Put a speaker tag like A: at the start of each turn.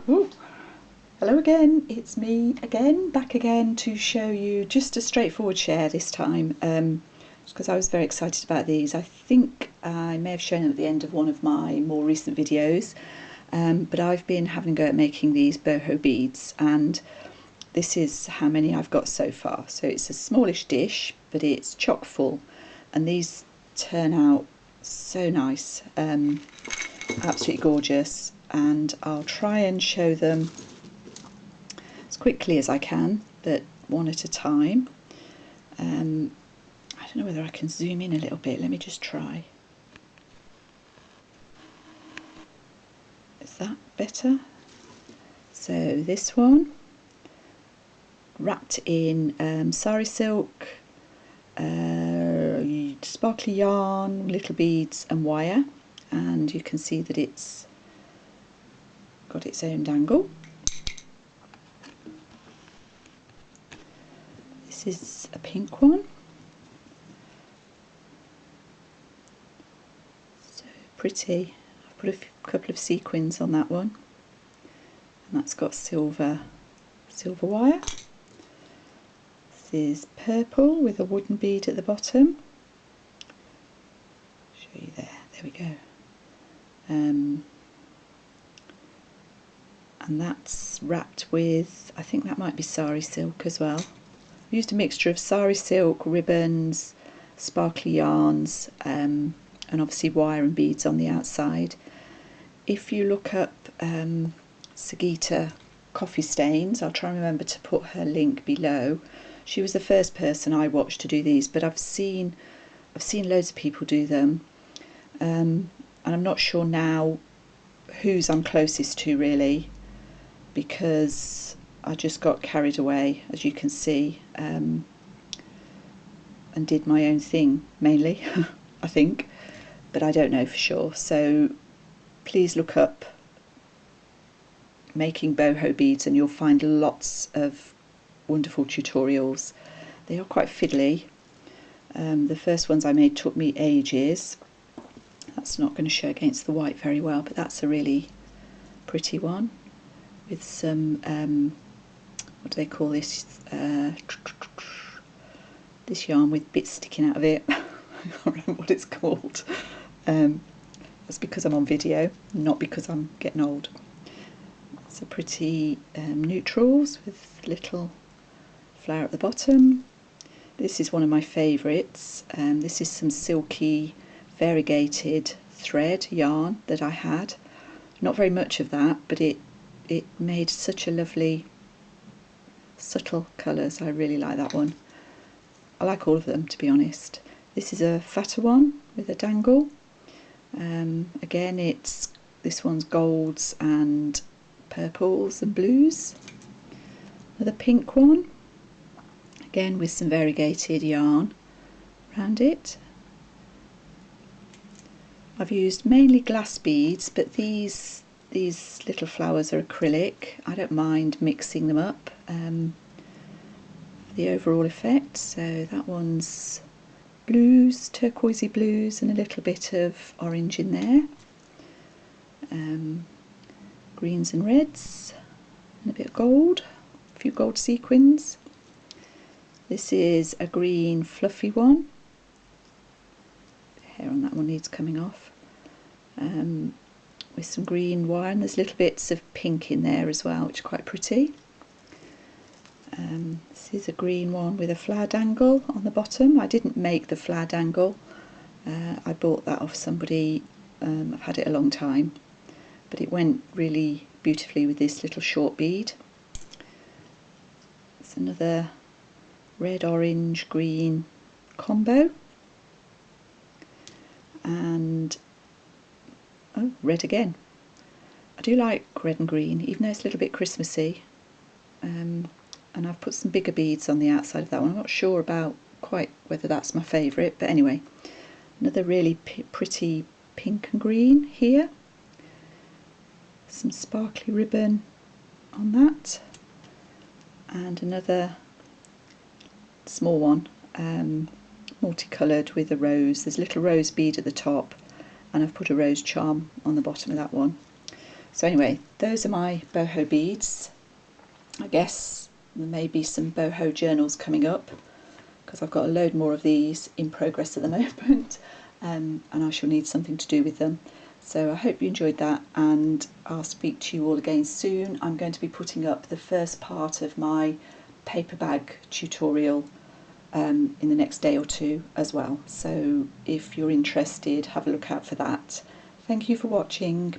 A: Ooh. Hello again, it's me again, back again to show you just a straightforward share this time, because I was very excited about these. I think I may have shown them at the end of one of my more recent videos, but I've been having a go at making these boho beads, and this is how many I've got so far. So it's a smallish dish, but it's chock full, and these turn out so nice, absolutely gorgeous. And I'll try and show them as quickly as I can, but one at a time. I don't know whether I can zoom in a little bit. Let me just try. Is that better? So this one, wrapped in sari silk, sparkly yarn, little beads and wire, and you can see that it's got its own dangle. This is a pink one, so pretty. I've put a couple of sequins on that one, and that's got silver wire. This is purple with a wooden bead at the bottom. Show you there we go. And that's wrapped with, I think that might be sari silk as well. I've used a mixture of sari silk, ribbons, sparkly yarns, and obviously wire and beads on the outside. If you look up Sagita Coffee Stains, I'll try and remember to put her link below. She was the first person I watched to do these, but I've seen loads of people do them, and I'm not sure now whose I'm closest to really, because I just got carried away, as you can see, and did my own thing mainly, I think, but I don't know for sure. So please look up making boho beads and you'll find lots of wonderful tutorials. They are quite fiddly. The first ones I made took me ages. That's not going to show against the white very well, but that's a really pretty one with some what do they call this, this yarn with bits sticking out of it. I can't remember what it's called. That's because I'm on video, not because I'm getting old. So pretty neutrals with little flower at the bottom. This is one of my favourites. This is some silky variegated thread yarn that I had. Not very much of that, but it made such a lovely subtle colours. I really like that one. I like all of them, to be honest. This is a fatter one with a dangle. Again, this one's golds and purples and blues. Another pink one, again with some variegated yarn around it. I've used mainly glass beads, but these little flowers are acrylic. I don't mind mixing them up for the overall effect. So that one's blues, turquoisey blues, and a little bit of orange in there. Greens and reds, and a bit of gold, a few gold sequins. This is a green fluffy one. The hair on that one needs coming off. With some green wire, and there's little bits of pink in there as well, which is quite pretty. This is a green one with a flower dangle on the bottom. I didn't make the flower dangle. I bought that off somebody. I've had it a long time, but it went really beautifully with this little short bead. It's another red, orange, green combo, and oh, red again. I do like red and green, even though it's a little bit Christmassy. And I've put some bigger beads on the outside of that one. I'm not sure about quite whether that's my favourite, but anyway, another really pretty pink and green here. Some sparkly ribbon on that, and another small one, multicoloured with a rose. There's a little rose bead at the top, and I've put a rose charm on the bottom of that one. So anyway, those are my boho beads. I guess there may be some boho journals coming up because I've got a load more of these in progress at the moment, and I shall need something to do with them. So I hope you enjoyed that, and I'll speak to you all again soon. I'm going to be putting up the first part of my paper bag tutorial in the next day or two as well. So if you're interested, have a look out for that. Thank you for watching.